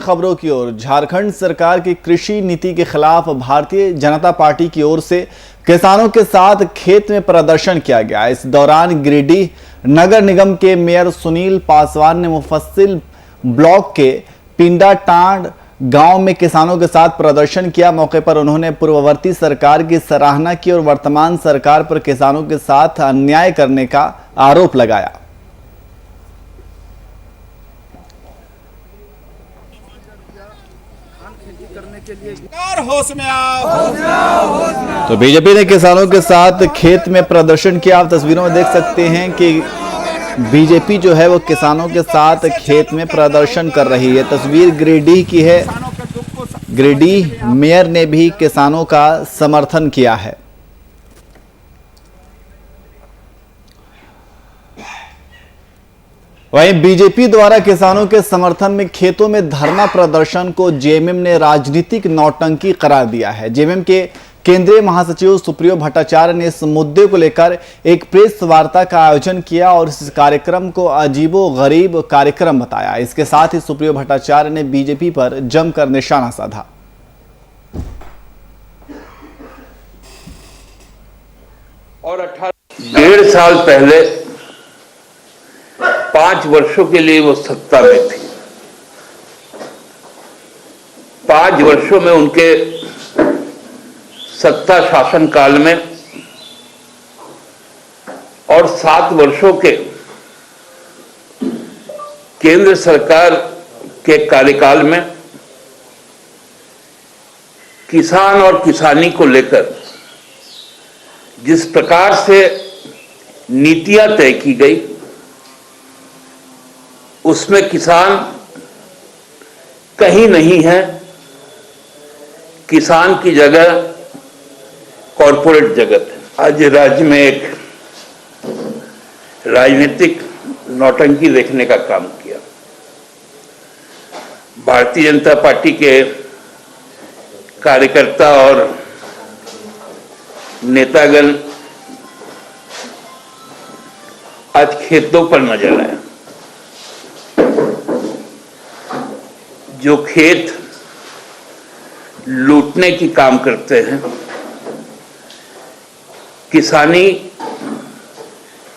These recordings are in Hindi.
खबरों की ओर, झारखंड सरकार की कृषि नीति के खिलाफ भारतीय जनता पार्टी की ओर से किसानों के साथ खेत में प्रदर्शन किया गया। इस दौरान गिरिडीह नगर निगम के मेयर सुनील पासवान ने मुफस्सिल ब्लॉक के पिंडाटांड गांव में किसानों के साथ प्रदर्शन किया। मौके पर उन्होंने पूर्ववर्ती सरकार की सराहना की और वर्तमान सरकार पर किसानों के साथ अन्याय करने का आरोप लगाया। होश में आओ। तो बीजेपी ने किसानों के साथ खेत में प्रदर्शन किया। आप तस्वीरों में देख सकते हैं कि बीजेपी जो है वो किसानों के साथ खेत में प्रदर्शन कर रही है। तस्वीर गिरिडीह की है। गिरिडीह मेयर ने भी किसानों का समर्थन किया है। वहीं बीजेपी द्वारा किसानों के समर्थन में खेतों में धरना प्रदर्शन को जेएमएम ने राजनीतिक नौटंकी करार दिया है। जेएमएम के केंद्रीय महासचिव सुप्रियो भट्टाचार्य ने इस मुद्दे को लेकर एक प्रेस वार्ता का आयोजन किया और इस कार्यक्रम को अजीबोगरीब कार्यक्रम बताया। इसके साथ ही सुप्रियो भट्टाचार्य ने बीजेपी पर जमकर निशाना साधा। और 1.5 साल पहले 5 वर्षों के लिए वो सत्ता में थी। 5 वर्षों में उनके सत्ता शासन काल में और 7 वर्षों के केंद्र सरकार के कार्यकाल में किसान और किसानी को लेकर जिस प्रकार से नीतियां तय की गई, उसमें किसान कहीं नहीं है। किसान की जगह कॉरपोरेट जगत है। आज राज्य में एक राजनीतिक नौटंकी देखने का काम किया। भारतीय जनता पार्टी के कार्यकर्ता और नेतागण आज खेतों पर नजर आए। जो खेत लूटने की काम करते हैं, किसानी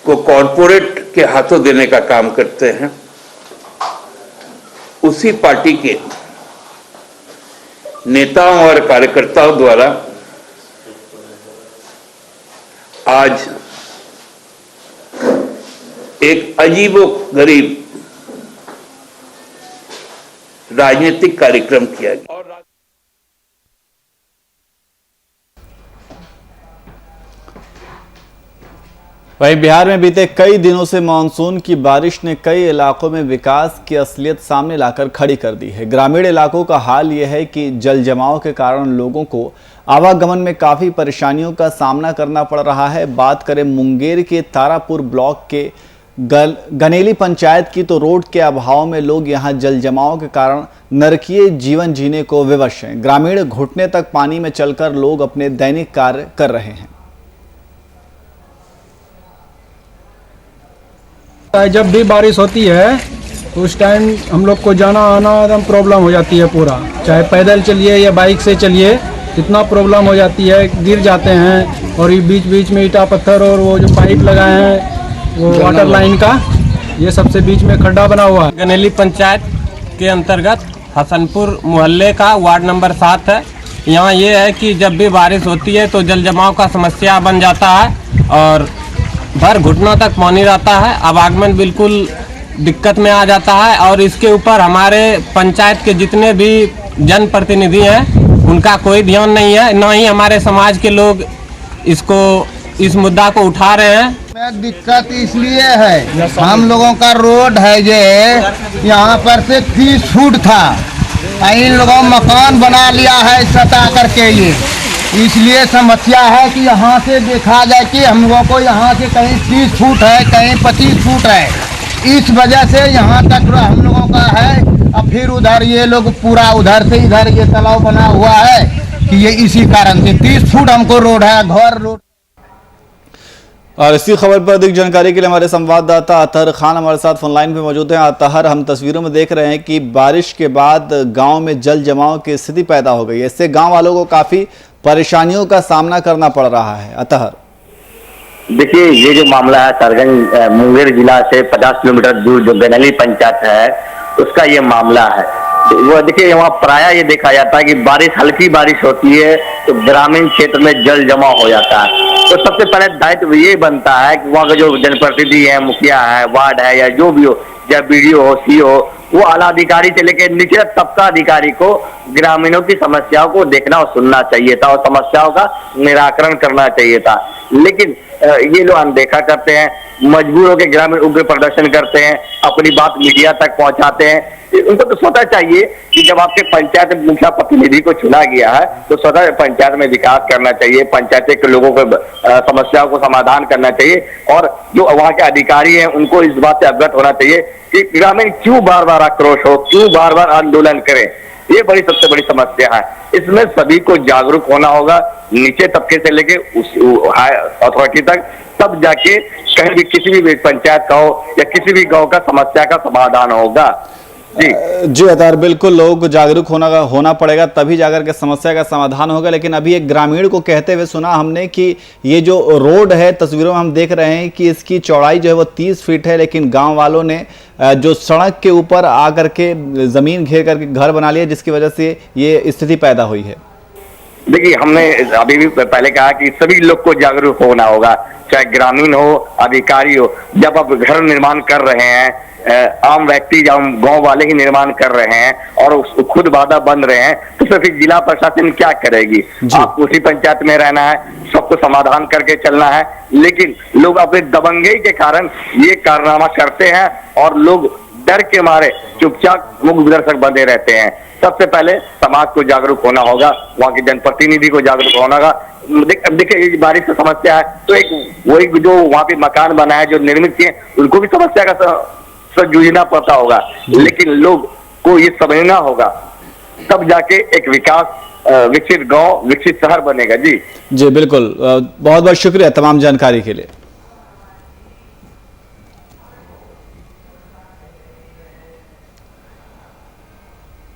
को कॉरपोरेट के हाथों देने का काम करते हैं, उसी पार्टी के नेताओं और कार्यकर्ताओं द्वारा आज एक अजीबोगरीब राजनीतिक कार्यक्रम किया गया। वहीं बिहार में बीते कई दिनों से मानसून की बारिश ने कई इलाकों में विकास की असलियत सामने लाकर खड़ी कर दी है। ग्रामीण इलाकों का हाल यह है कि जल जमाव के कारण लोगों को आवागमन में काफी परेशानियों का सामना करना पड़ रहा है। बात करें मुंगेर के तारापुर ब्लॉक के गनेली पंचायत की, तो रोड के अभाव में लोग यहां जल जमाव के कारण नरकीय जीवन जीने को विवश हैं। ग्रामीण घुटने तक पानी में चलकर लोग अपने दैनिक कार्य कर रहे हैं। जब भी बारिश होती है तो उस टाइम हम लोग को जाना आना एकदम प्रॉब्लम हो जाती है पूरा। चाहे पैदल चलिए या बाइक से चलिए, इतना प्रॉब्लम हो जाती है, गिर जाते हैं। और ये बीच बीच में ईटा पत्थर और वो जो पाइप लगाए हैं वो वाटर लाइन का, ये सबसे बीच में खड्डा बना हुआ है। गनेली पंचायत के अंतर्गत हसनपुर मोहल्ले का वार्ड नंबर 7 है। यहाँ ये है कि जब भी बारिश होती है तो जल जमाव का समस्या बन जाता है और भर घुटनों तक पानी रहता है। आवागमन बिल्कुल दिक्कत में आ जाता है। और इसके ऊपर हमारे पंचायत के जितने भी जनप्रतिनिधि हैं उनका कोई ध्यान नहीं है, न ही हमारे समाज के लोग इस मुद्दा को उठा रहे हैं। दिक्कत इसलिए है, हम लोगों का रोड है ये यहाँ पर से 30 फुट था, इन लोगों मकान बना लिया है सटा करके। ये इसलिए समस्या है कि यहाँ से देखा जाए कि हम लोगों को यहाँ से कहीं 30 फुट है, कहीं 25 फुट है। इस वजह से यहाँ तक हम लोगों का है। अब फिर उधर ये लोग पूरा उधर से इधर ये तालाब बना हुआ है कि ये इसी कारण से 30 फुट हमको रोड है, घर रोड। और इसी खबर पर अधिक जानकारी के लिए हमारे संवाददाता अतहर खान हमारे साथ फोन लाइन पे मौजूद हैं। अतहर, हम तस्वीरों में देख रहे हैं कि बारिश के बाद गांव में जल जमाव की स्थिति पैदा हो गई है। इससे गांव वालों को काफी परेशानियों का सामना करना पड़ रहा है। अतहर, देखिए, ये जो मामला है सरगंज मुंगेर जिला से 50 किलोमीटर दूर जो बेनली पंचायत है उसका ये मामला है। वो देखिए, वहाँ प्राय ये देखा जाता है कि हल्की बारिश होती है तो ग्रामीण क्षेत्र में जल जमाव हो जाता है। तो सबसे पहले दायित्व ये बनता है कि वहाँ का जो जनप्रतिनिधि है, मुखिया है, वार्ड है या जो भी हो, या बीडीओ हो, सीओ हो, वो आला अधिकारी से लेकर नीचे तबका अधिकारी को ग्रामीणों की समस्याओं को देखना और सुनना चाहिए था और समस्याओं का निराकरण करना चाहिए था। लेकिन ये लोग अनदेखा करते हैं, मजबूर होकर ग्रामीण उग्र प्रदर्शन करते हैं, अपनी बात मीडिया तक पहुंचाते हैं। उनको तो सोचना चाहिए कि जब आपके पंचायत मुखिया प्रतिनिधि को चुना गया है तो स्वतः पंचायत में विकास करना चाहिए, पंचायत के लोगों को समस्याओं को समाधान करना चाहिए और जो वहाँ के अधिकारी हैं उनको इस बात से अवगत होना चाहिए कि ग्रामीण क्यों बार बार आक्रोश हो, क्यों बार बार आंदोलन करें। ये सबसे बड़ी समस्या है। इसमें सभी को जागरूक होना होगा, नीचे तबके से लेके उस अथॉरिटी तक, तब जाके कहीं भी किसी भी पंचायत का हो या किसी भी गांव का समस्या का समाधान होगा। जी अतहर, बिल्कुल लोगों को जागरूक होना पड़ेगा, तभी जाकर के समस्या का समाधान होगा। लेकिन अभी एक ग्रामीण को कहते हुए सुना हमने कि ये जो रोड है, तस्वीरों में हम देख रहे हैं कि इसकी चौड़ाई जो है वो 30 फीट है, लेकिन गांव वालों ने जो सड़क के ऊपर आकर के जमीन घेर करके घर बना लिया, जिसकी वजह से ये स्थिति पैदा हुई है। देखिए, हमने अभी भी पहले कहा कि सभी लोग को जागरूक होना होगा, चाहे ग्रामीण हो, अधिकारी हो। जब आप घर निर्माण कर रहे हैं, आम व्यक्ति या गांव वाले ही निर्माण कर रहे हैं और खुद बाधा बन रहे हैं, तो फिर जिला प्रशासन क्या करेगी? आप उसी पंचायत में रहना है, सबको समाधान करके चलना है। लेकिन लोग अपने दबंगई के कारण ये कारनामा करते हैं और लोग डर के मारे चुपचाप मुख दर्शक बंधे रहते हैं। सबसे पहले समाज को जागरूक होना होगा, वहाँ के जनप्रतिनिधि को जागरूक होना होगा। देखिए, बारिश की समस्या है तो एक वही जो वहाँ पे मकान बना है, जो निर्मित किए, उनको भी समस्या का जूझना पड़ता होगा। लेकिन लोग को ये समझना होगा, तब जाके एक विकसित गांव, विकसित शहर बनेगा। जी बिल्कुल, बहुत बहुत शुक्रिया तमाम जानकारी के लिए।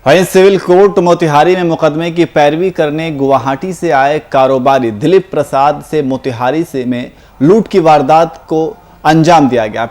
वहीं सिविल कोर्ट मोतिहारी में मुकदमे की पैरवी करने गुवाहाटी से आए कारोबारी दिलीप प्रसाद से मोतिहारी में लूट की वारदात को अंजाम दिया गया।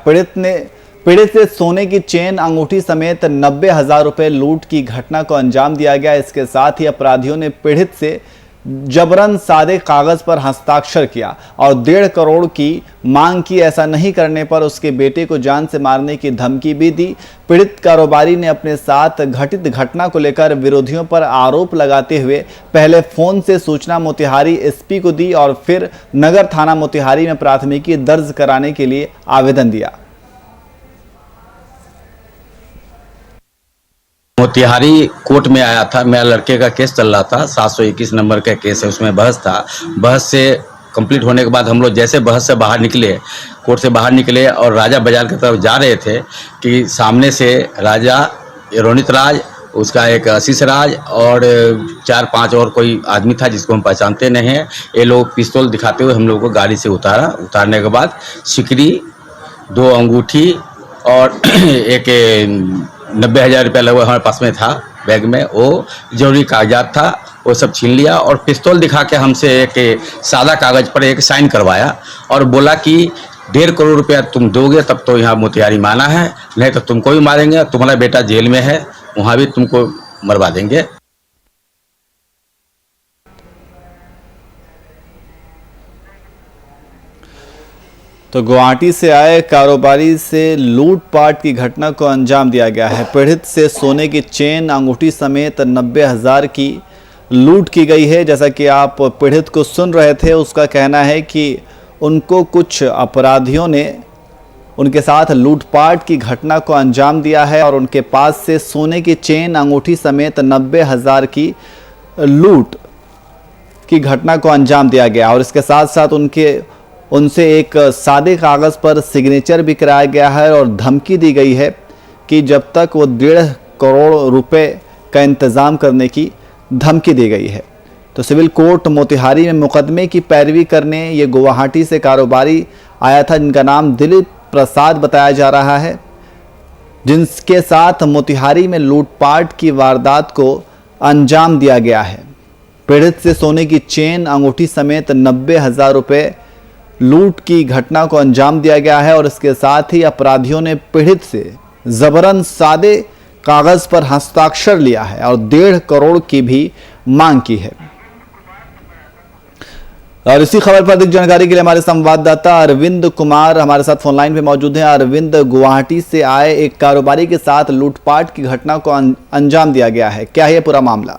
पीड़ित से सोने की चेन, अंगूठी समेत 90,000 रुपए लूट की घटना को अंजाम दिया गया। इसके साथ ही अपराधियों ने पीड़ित से जबरन सादे कागज पर हस्ताक्षर किया और 1.5 करोड़ की मांग की। ऐसा नहीं करने पर उसके बेटे को जान से मारने की धमकी भी दी। पीड़ित कारोबारी ने अपने साथ घटित घटना को लेकर विरोधियों पर आरोप लगाते हुए पहले फोन से सूचना मोतिहारी एसपी को दी और फिर नगर थाना मोतिहारी में प्राथमिकी दर्ज कराने के लिए आवेदन दिया। मोतिहारी कोर्ट में आया था, मेरा लड़के का केस चल रहा था, 721 नंबर का केस है, उसमें बहस था। बहस से कंप्लीट होने के बाद हम लोग जैसे बहस से बाहर निकले, कोर्ट से बाहर निकले और राजा बाजार की तरफ जा रहे थे कि सामने से राजा, रोनित राज, उसका एक आशीष राज और 4-5 और कोई आदमी था जिसको हम पहचानते नहीं हैं। ये लोग पिस्तौल दिखाते हुए हम लोगों को गाड़ी से उतारने के बाद सिकड़ी, 2 अंगूठी और एक 90,000 रुपया लगभग हमारे पास में था बैग में, वो जरूरी कागजात था, वो सब छीन लिया और पिस्तौल दिखा के हमसे एक सादा कागज पर एक साइन करवाया और बोला कि 1.5 करोड़ रुपया तुम दोगे तब तो यहाँ मोतिहारी माना है, नहीं तो तुमको भी मारेंगे, तुम्हारा बेटा जेल में है, वहाँ भी तुमको मरवा देंगे। तो गुवाहाटी से आए कारोबारी से लूटपाट की घटना को अंजाम दिया गया है। पीड़ित से सोने की चेन, अंगूठी समेत 90,000 की लूट की गई है। जैसा कि आप पीड़ित को सुन रहे थे, उसका कहना है कि उनको कुछ अपराधियों ने उनके साथ लूटपाट की घटना को अंजाम दिया है और उनके पास से सोने की चेन, अंगूठी समेत 90,000 की लूट की घटना को अंजाम दिया गया और इसके साथ साथ उनसे एक सादे कागज़ पर सिग्नेचर भी कराया गया है और धमकी दी गई है कि जब तक वो 1.5 करोड़ रुपए का इंतज़ाम करने की धमकी दी गई है। तो सिविल कोर्ट मोतिहारी में मुकदमे की पैरवी करने ये गुवाहाटी से कारोबारी आया था, जिनका नाम दिलीप प्रसाद बताया जा रहा है, जिनके साथ मोतिहारी में लूटपाट की वारदात को अंजाम दिया गया है। पीड़ित से सोने की चेन, अंगूठी समेत 90,000 रुपए लूट की घटना को अंजाम दिया गया है और इसके साथ ही अपराधियों ने पीड़ित से जबरन सादे कागज पर हस्ताक्षर लिया है और 1.5 करोड़ की भी मांग की है। और इसी खबर पर अधिक जानकारी के लिए हमारे संवाददाता अरविंद कुमार हमारे साथ फोन लाइन पे मौजूद हैं। अरविंद, गुवाहाटी से आए एक कारोबारी के साथ लूटपाट की घटना को अंजाम दिया गया है, क्या है ये पूरा मामला?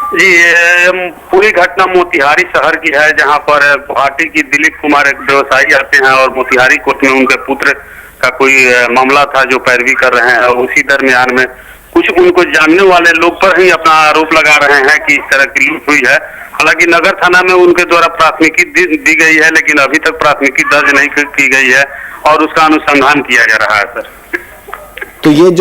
जी, ये पूरी घटना मोतिहारी शहर की है, जहां पर गुवाहाटी की दिलीप कुमार एक व्यवसायी आते हैं और मोतिहारी कोर्ट में उनके पुत्र का कोई मामला था जो पैरवी कर रहे हैं, और उसी दरमियान में कुछ उनको जानने वाले लोग पर ही अपना आरोप लगा रहे हैं कि इस तरह की लूट हुई है। हालांकि नगर थाना में उनके द्वारा प्राथमिकी दी गई है, लेकिन अभी तक प्राथमिकी दर्ज नहीं की गई है और उसका अनुसंधान किया जा रहा है सर। तो ये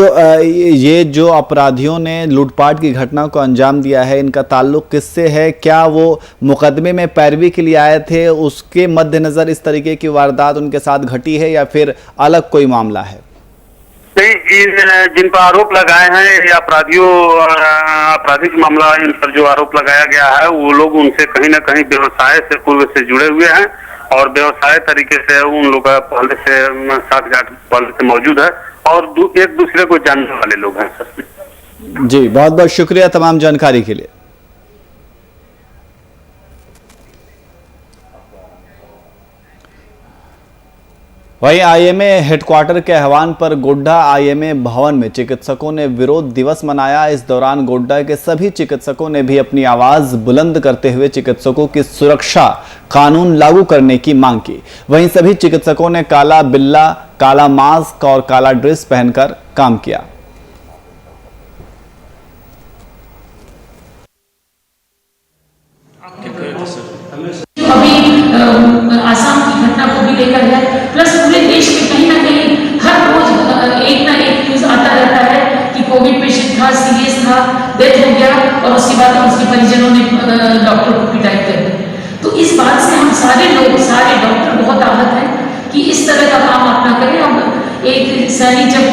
जो अपराधियों ने लूटपाट की घटना को अंजाम दिया है, इनका ताल्लुक किससे है? क्या वो मुकदमे में पैरवी के लिए आए थे, उसके मद्देनजर इस तरीके की वारदात उनके साथ घटी है, या फिर अलग कोई मामला है? नहीं, जिन पर आरोप लगाए हैं ये आपराधिक मामला, इन पर जो आरोप लगाया गया है वो लोग उनसे कहीं ना कहीं व्यवसाय से पूर्व से जुड़े हुए हैं और व्यवसाय तरीके से उन लोग का पहले से साठगांठ पहले से मौजूद है और एक दूसरे को जानने वाले लोग हैं सर। जी, बहुत बहुत शुक्रिया तमाम जानकारी के लिए। वहीं आईएमए हेडक्वार्टर के आह्वान पर गोड्डा आईएमए भवन में चिकित्सकों ने विरोध दिवस मनाया। इस दौरान गोड्डा के सभी चिकित्सकों ने भी अपनी आवाज बुलंद करते हुए चिकित्सकों की सुरक्षा कानून लागू करने की मांग की। वहीं सभी चिकित्सकों ने काला बिल्ला, काला मास्क और काला ड्रेस पहनकर काम किया। आसाम की घटना को भी लेकर है, प्लस पूरे देश में कहीं ना कहीं हर रोज एक ना एक न्यूज आता रहता है कि कोविड पेशेंट था, सीरियस था, डेथ हो गया और उसके बाद उसके परिजनों ने डॉक्टर को पिटाई कर दी। तो इस बात से हम सारे डॉक्टर बहुत आहत हैं कि इस तरह का काम आप ना करें। अब एक सैनिक जब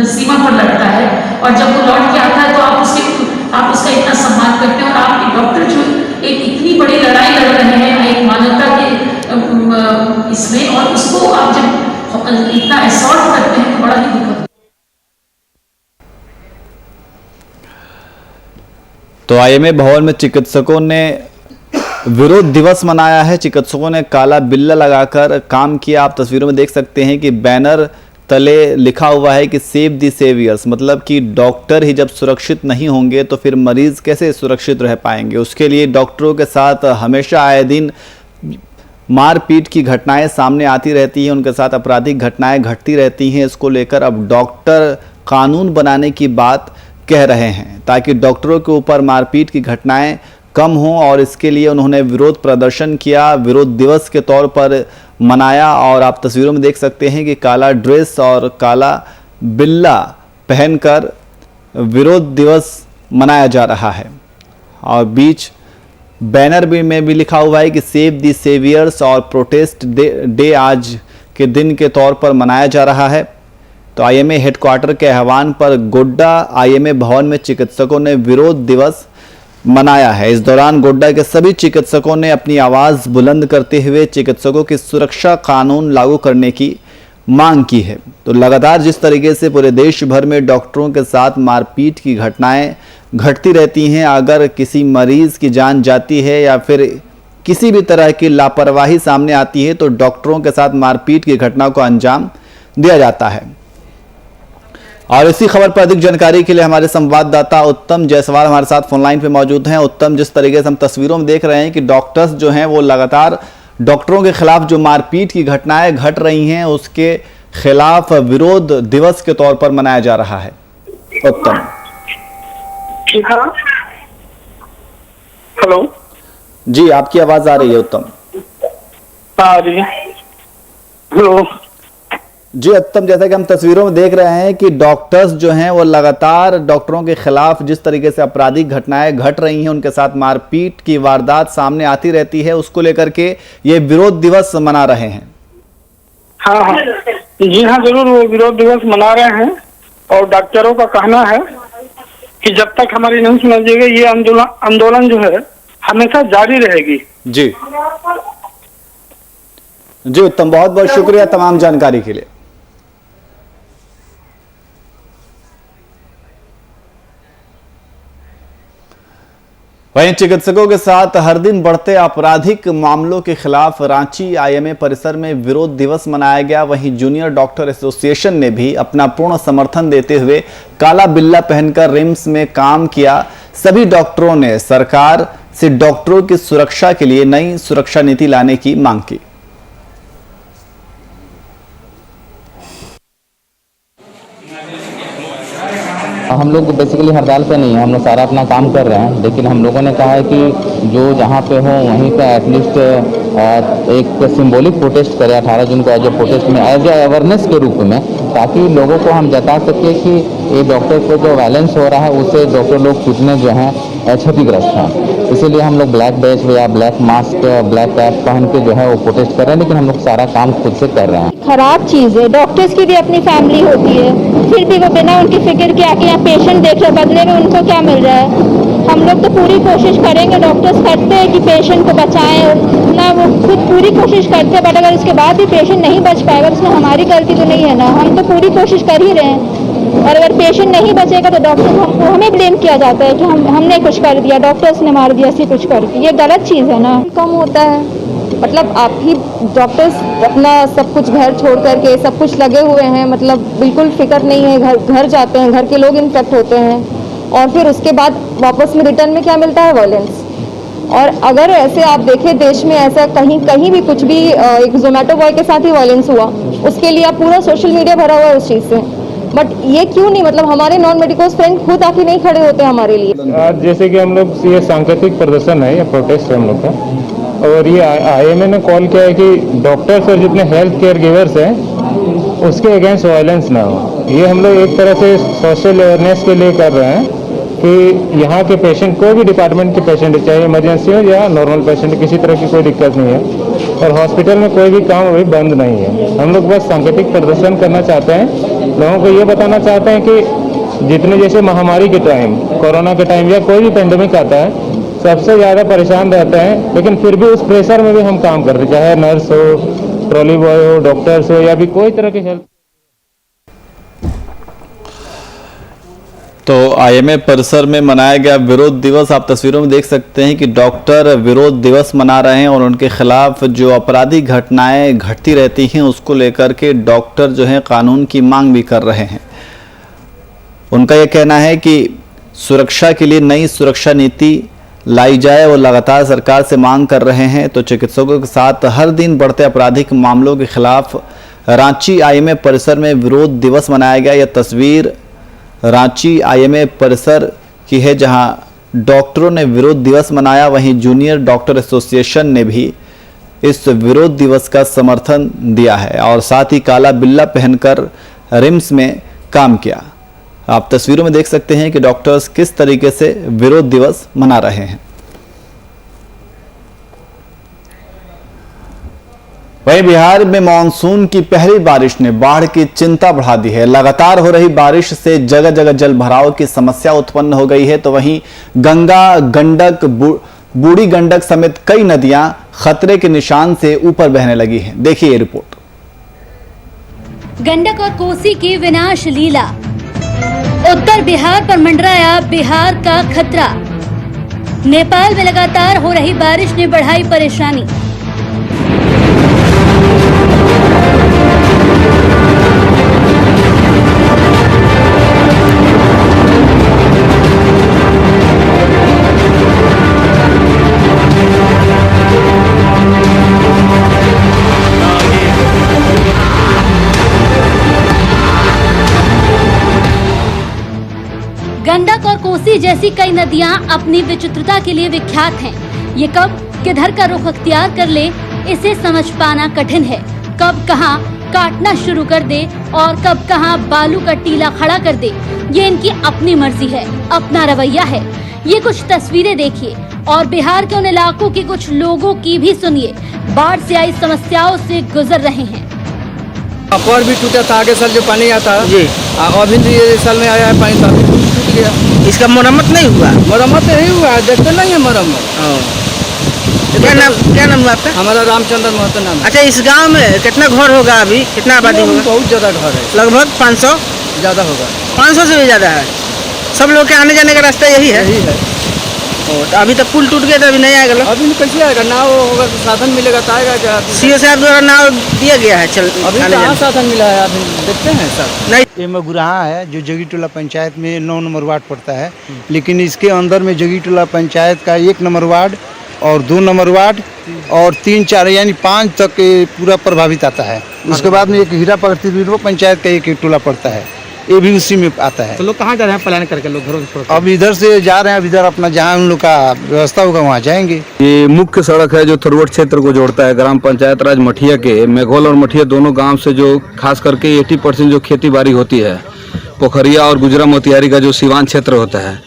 सीमा पर लड़ता है और जब वो लौट के आता है तो आप उसका इतना सम्मान करते हैं, और आपके डॉक्टर जो एक इतनी बड़ी लड़ाई लड़ रहे हैं एक मानवता के इसमें, और उसको आप जब इतना असॉल्ट करते हैं तो बड़ा ही दुखद। तो आईएमए भवन में चिकित्सकों ने विरोध दिवस मनाया है। चिकित्सकों ने काला बिल्ला लगाकर काम किया। आप तस्वीरों में देख सकते हैं कि बैनर तले लिखा हुआ है कि सेव द सेवियर्स, मतलब कि डॉक्टर ही जब सुरक्षित नहीं होंगे तो फिर मरीज कैसे सुरक्षित रह पाएंगे। उसके लिए डॉक्टरों के साथ हमेशा आए दिन मारपीट की घटनाएं सामने आती रहती हैं, उनके साथ आपराधिक घटनाएं घटती रहती हैं। इसको लेकर अब डॉक्टर कानून बनाने की बात कह रहे हैं ताकि डॉक्टरों के ऊपर मारपीट की घटनाएं कम हों, और इसके लिए उन्होंने विरोध प्रदर्शन किया, विरोध दिवस के तौर पर मनाया। और आप तस्वीरों में देख सकते हैं कि काला ड्रेस और काला बिल्ला पहनकर विरोध दिवस मनाया जा रहा है, और बीच बैनर में भी लिखा हुआ है कि सेव द सेवियर्स और प्रोटेस्ट डे आज के दिन के तौर पर मनाया जा रहा है। तो आईएमए हेडक्वार्टर के आह्वान पर गोड्डा आईएमए भवन में चिकित्सकों ने विरोध दिवस मनाया है। इस दौरान गोड्डा के सभी चिकित्सकों ने अपनी आवाज बुलंद करते हुए चिकित्सकों की सुरक्षा कानून लागू करने की मांग की है। तो लगातार जिस तरीके से पूरे देश भर में डॉक्टरों के साथ मारपीट की घटनाएं घटती रहती हैं, अगर किसी मरीज की जान जाती है या फिर किसी भी तरह की लापरवाही सामने आती है तो डॉक्टरों के साथ मारपीट की घटना को अंजाम दिया जाता है। और इसी खबर पर अधिक जानकारी के लिए हमारे संवाददाता उत्तम जायसवाल हमारे साथ फोन लाइन पे मौजूद हैं। उत्तम, जिस तरीके से हम तस्वीरों में देख रहे हैं कि डॉक्टर्स जो हैं वो लगातार डॉक्टरों के खिलाफ जो मारपीट की घटनाएं घट रही हैं उसके खिलाफ विरोध दिवस के तौर पर मनाया जा रहा है। उत्तम, हेलो जी, आपकी आवाज आ रही है उत्तम। आ रही है। हेलो जी उत्तम, जैसा कि हम तस्वीरों में देख रहे हैं कि डॉक्टर्स जो हैं वो लगातार डॉक्टरों के खिलाफ जिस तरीके से आपराधिक घटनाएं घट रही हैं, उनके साथ मारपीट की वारदात सामने आती रहती है, उसको लेकर के ये विरोध दिवस मना रहे हैं। हाँ हाँ जी हाँ, जरूर वो विरोध दिवस मना रहे हैं और डॉक्टरों का कहना है कि जब तक हमारी नहीं सुना जाएगी ये आंदोलन जो है हमेशा जारी रहेगी। जी जी उत्तम, बहुत बहुत शुक्रिया तमाम जानकारी के लिए। वहीं चिकित्सकों के साथ हर दिन बढ़ते आपराधिक मामलों के खिलाफ रांची आईएमए परिसर में विरोध दिवस मनाया गया। वहीं जूनियर डॉक्टर एसोसिएशन ने भी अपना पूर्ण समर्थन देते हुए काला बिल्ला पहनकर रिम्स में काम किया। सभी डॉक्टरों ने सरकार से डॉक्टरों की सुरक्षा के लिए नई सुरक्षा नीति लाने की मांग की। हम लोग बेसिकली हड़ताल पे नहीं है, हम लोग सारा अपना काम कर रहे हैं, लेकिन हम लोगों ने कहा है कि जो जहाँ पे हो वहीं पे एटलीस्ट एक सिंबॉलिक प्रोटेस्ट करें 18 जून को एज ए प्रोटेस्ट में, एज ए अवेयरनेस के रूप में, ताकि लोगों को हम जता सके कि ये डॉक्टर को जो वायलेंस हो रहा है उससे डॉक्टर लोग कितने जो हैं क्षतिग्रस्त हैं। इसीलिए हम लोग ब्लैक बैच या ब्लैक मास्क, ब्लैक कैप पहन के जो है वो प्रोटेस्ट कर रहे हैं, लेकिन हम लोग सारा काम खुद से कर रहे हैं। खराब चीज़ है, डॉक्टर्स की भी अपनी फैमिली होती है, फिर भी वो बिना उनकी फिक्र के आके यहाँ पेशेंट देख रहे, बदले में उनको क्या मिल रहा है। हम लोग तो पूरी कोशिश करेंगे, डॉक्टर्स करते हैं कि पेशेंट को बचाएं ना, वो खुद पूरी कोशिश करते हैं, बट अगर उसके बाद भी पेशेंट नहीं बच पाएगा उसमें हमारी गलती तो नहीं है ना, हम तो पूरी कोशिश कर ही रहे हैं। और अगर पेशेंट नहीं बचेगा तो डॉक्टर हमें ब्लेम किया जाता है कि हमने कुछ कर दिया, डॉक्टर्स ने मार दिया, ऐसी कुछ कर दिया, ये गलत चीज़ है ना। कम होता है, मतलब आप ही डॉक्टर्स अपना सब कुछ घर छोड़ करके सब कुछ लगे हुए हैं, मतलब बिल्कुल फिक्र नहीं है, घर जाते हैं, घर के लोग इन्फेक्ट होते हैं और फिर उसके बाद वापस में रिटर्न में क्या मिलता है, वायलेंस। और अगर ऐसे आप देखें देश में ऐसा कहीं भी कुछ भी, एक जोमेटो बॉय के साथ ही वायलेंस हुआ, उसके लिए आप पूरा सोशल मीडिया भरा हुआ है उस चीज़ से, बट ये क्यों नहीं, मतलब हमारे नॉन मेडिकल फ्रेंड खुद आके नहीं खड़े होते हमारे लिए। आज जैसे कि हम लोग ये सांकेतिक प्रदर्शन है या प्रोटेस्ट है हम लोग का, और ये आईएमए ने कॉल किया है कि डॉक्टर्स और जितने हेल्थ केयर गिवर्स हैं उसके अगेंस्ट वायलेंस ना हो। ये हम लोग एक तरह से सोशल अवेयरनेस के लिए कर रहे हैं कि यहाँ के पेशेंट, कोई भी डिपार्टमेंट के पेशेंट, चाहे इमरजेंसी हो या नॉर्मल पेशेंट, किसी तरह की कोई दिक्कत नहीं है और हॉस्पिटल में कोई भी काम अभी बंद नहीं है। हम लोग बस सांकेतिक प्रदर्शन करना चाहते हैं, लोगों को ये बताना चाहते हैं कि जितने जैसे महामारी के टाइम, कोरोना के टाइम या कोई भी पेंडेमिक आता है, सबसे ज़्यादा परेशान रहते हैं, लेकिन फिर भी उस प्रेशर में भी हम काम करते हैं, चाहे नर्स हो, ट्रॉली बॉय हो, डॉक्टर्स हो या भी कोई तरह की हेल्थ। तो आईएमए परिसर में मनाया गया विरोध दिवस, आप तस्वीरों में देख सकते हैं कि डॉक्टर विरोध दिवस मना रहे हैं और उनके खिलाफ जो आपराधिक घटनाएं घटती रहती हैं उसको लेकर के डॉक्टर जो हैं कानून की मांग भी कर रहे हैं। उनका यह कहना है कि सुरक्षा के लिए नई सुरक्षा नीति लाई जाए और लगातार सरकार से मांग कर रहे हैं। तो चिकित्सकों के साथ हर दिन बढ़ते आपराधिक मामलों के खिलाफ रांची आईएमए परिसर में विरोध दिवस मनाया गया। यह तस्वीर रांची आईएमए परिसर की है जहां डॉक्टरों ने विरोध दिवस मनाया। वहीं जूनियर डॉक्टर एसोसिएशन ने भी इस विरोध दिवस का समर्थन दिया है और साथ ही काला बिल्ला पहनकर रिम्स में काम किया। आप तस्वीरों में देख सकते हैं कि डॉक्टर्स किस तरीके से विरोध दिवस मना रहे हैं। वहीं बिहार में मानसून की पहली बारिश ने बाढ़ की चिंता बढ़ा दी है। लगातार हो रही बारिश से जगह जगह जल भराव की समस्या उत्पन्न हो गई है। तो वहीं गंगा, गंडक, बूढ़ी गंडक समेत कई नदियां खतरे के निशान से ऊपर बहने लगी हैं। देखिए ये रिपोर्ट। गंडक और कोसी की विनाश लीला, उत्तर बिहार पर मंडराया बिहार का खतरा। नेपाल में लगातार हो रही बारिश ने बढ़ाई परेशानी। गंडक और कोसी जैसी कई नदियां अपनी विचित्रता के लिए विख्यात हैं। ये कब किधर का रुख अख्तियार कर ले इसे समझ पाना कठिन है। कब कहां काटना शुरू कर दे और कब कहां बालू का टीला खड़ा कर दे, ये इनकी अपनी मर्जी है, अपना रवैया है। ये कुछ तस्वीरें देखिए और बिहार के उन इलाकों के कुछ लोगों की भी सुनिए, बाढ़ से आई समस्याओं से गुजर रहे हैं। और भी टूटा था, आगे साल जो पानी आता जी, अभी ये साल में आया है पानी, तो अभी टूट गया। इसका मरम्मत नहीं हुआ? मरम्मत नहीं हुआ, देखते नहीं है मरम्मत। क्या नाम हुआ आपका? हमारा रामचंद्र महतो नाम। अच्छा, इस गांव में कितना घर होगा अभी, कितना आबादी होगा? बहुत ज्यादा घर है, लगभग 500 ज्यादा होगा। 500 से भी ज्यादा है। सब लोग के आने जाने का रास्ता यही है? यही है। तो अभी तक पुल टूट गया तो अभी नहीं आएगा? अभी कैसे आएगा? नाव होगा तो साधन मिलेगा तो आएगा क्या? सीओ साहब द्वारा नाव दिया गया है, चल अभी कहाँ साधन मिला है? अभी देखते हैं सर। नहीं, ये मगुराहा है जो जगीटोला पंचायत में 9 नंबर वार्ड पड़ता है, लेकिन इसके अंदर में जगीटोला पंचायत का 1 नंबर वार्ड और 2 नंबर वार्ड और 3, 4 यानी 5 तक पूरा प्रभावित आता है। उसके बाद में एक हीरा पगती पंचायत का एक टोला पड़ता है, ये भी उसी में आता है। तो लोग कहाँ जा रहे हैं प्लान करके? लोग घरों से अब इधर से जा रहे हैं, अब इधर अपना जहाँ उन लोग का व्यवस्था होगा वहाँ जाएंगे। ये मुख्य सड़क है जो थरवट क्षेत्र को जोड़ता है ग्राम पंचायत राज मठिया के। मेघोल और मठिया दोनों गांव से जो खास करके 80% जो खेती बाड़ी होती है, पोखरिया और गुजरा मोतिहारी का जो सीवान क्षेत्र होता है,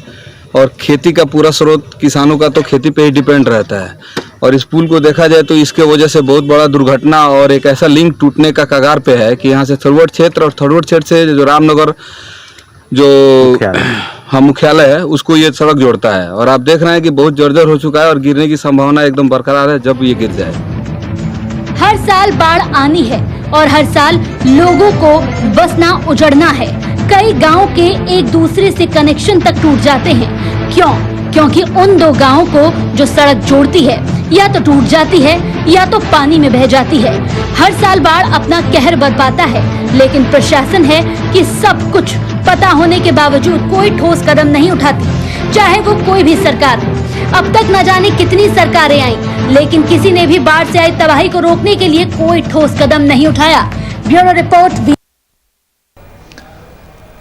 और खेती का पूरा स्रोत किसानों का तो खेती पे ही डिपेंड रहता है। और इस पुल को देखा जाए तो इसके वजह से बहुत बड़ा दुर्घटना और एक ऐसा लिंक टूटने का कगार पे है कि यहाँ से थरवट क्षेत्र और थरवट क्षेत्र से जो रामनगर जो मुख्यालय है उसको ये सड़क जोड़ता है। और आप देख रहे हैं कि बहुत जर्जर हो चुका है और गिरने की संभावना एकदम बरकरार है जब ये गिर जाए। हर साल बाढ़ आनी है और हर साल लोगों को बसना उजड़ना है। कई गांव के एक दूसरे से कनेक्शन तक टूट जाते हैं। क्यों? क्योंकि उन 2 गांवों को जो सड़क जोड़ती है या तो टूट जाती है या तो पानी में बह जाती है। हर साल बाढ़ अपना कहर बरपाता है, लेकिन प्रशासन है कि सब कुछ पता होने के बावजूद कोई ठोस कदम नहीं उठाती, चाहे वो कोई भी सरकार हो। अब तक न जाने कितनी सरकारें आई, लेकिन किसी ने भी बाढ़ से आई तबाही को रोकने के लिए कोई ठोस कदम नहीं उठाया। Bureau report.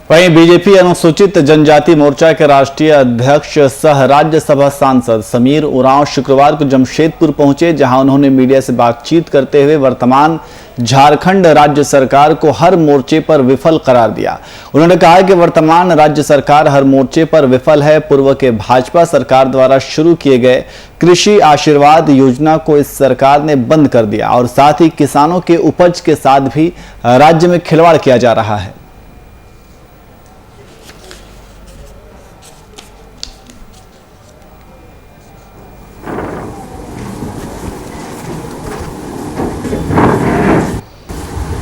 वहीं बीजेपी अनुसूचित जनजाति मोर्चा के राष्ट्रीय अध्यक्ष सह राज्यसभा सांसद समीर उरांव शुक्रवार को जमशेदपुर पहुंचे, जहां उन्होंने मीडिया से बातचीत करते हुए वर्तमान झारखंड राज्य सरकार को हर मोर्चे पर विफल करार दिया। उन्होंने कहा कि वर्तमान राज्य सरकार हर मोर्चे पर विफल है। पूर्व के भाजपा सरकार द्वारा शुरू किए गए कृषि आशीर्वाद योजना को इस सरकार ने बंद कर दिया और साथ ही किसानों के उपज के साथ भी राज्य में खिलवाड़ किया जा रहा है।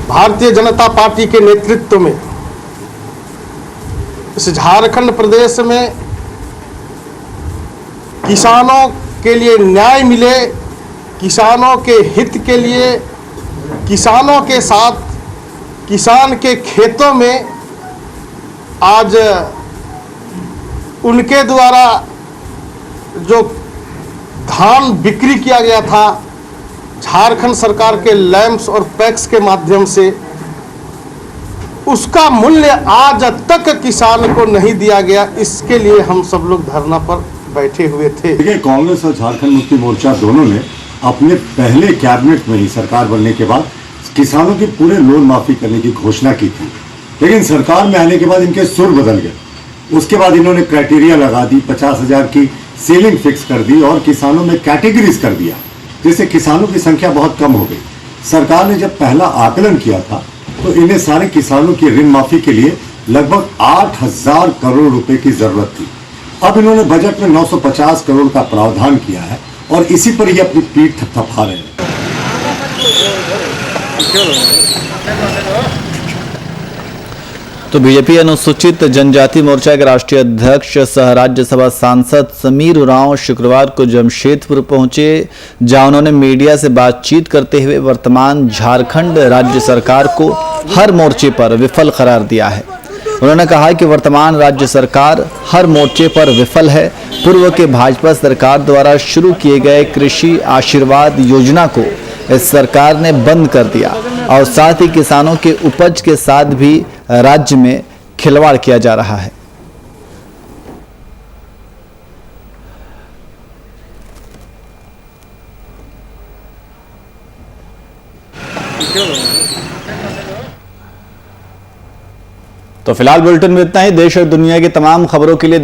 भारतीय जनता पार्टी के नेतृत्व में इस झारखंड प्रदेश में किसानों के लिए न्याय मिले, किसानों के हित के लिए, किसानों के साथ किसान के खेतों में आज उनके द्वारा जो धान बिक्री किया गया था झारखंड सरकार के लैंप्स और पैक्स के माध्यम से, उसका मूल्य आज तक किसान को नहीं दिया गया। इसके लिए हम सब लोग धरना पर बैठे हुए थे। देखिए, कांग्रेस और झारखंड मुक्ति मोर्चा दोनों ने अपने पहले कैबिनेट में ही सरकार बनने के बाद किसानों की पूरे लोन माफी करने की घोषणा की थी, लेकिन सरकार में आने के बाद इनके सुर बदल गए। उसके बाद इन्होंने क्राइटेरिया लगा दी, 50,000 की सीलिंग फिक्स कर दी और किसानों में कैटेगरीज कर दिया, जिससे किसानों की संख्या बहुत कम हो गई। सरकार ने जब पहला आकलन किया था तो इन्हें सारे किसानों की ऋण माफी के लिए लगभग 8,000 करोड़ रुपए की जरूरत थी। अब इन्होंने बजट में 950 करोड़ का प्रावधान किया है और इसी पर ही अपनी पीठ थपथपा रहे हैं। तो बीजेपी अनुसूचित जनजाति मोर्चा के राष्ट्रीय अध्यक्ष सह राज्यसभा सांसद समीर उरांव शुक्रवार को जमशेदपुर पहुंचे, जहां उन्होंने मीडिया से बातचीत करते हुए वर्तमान झारखंड राज्य सरकार को हर मोर्चे पर विफल करार दिया है। उन्होंने कहा कि वर्तमान राज्य सरकार हर मोर्चे पर विफल है। पूर्व के भाजपा सरकार द्वारा शुरू किए गए कृषि आशीर्वाद योजना को इस सरकार ने बंद कर दिया और साथ ही किसानों के उपज के साथ भी राज्य में खिलवाड़ किया जा रहा है। तो फिलहाल बुलेटिन में इतना ही। देश और दुनिया की तमाम खबरों के लिए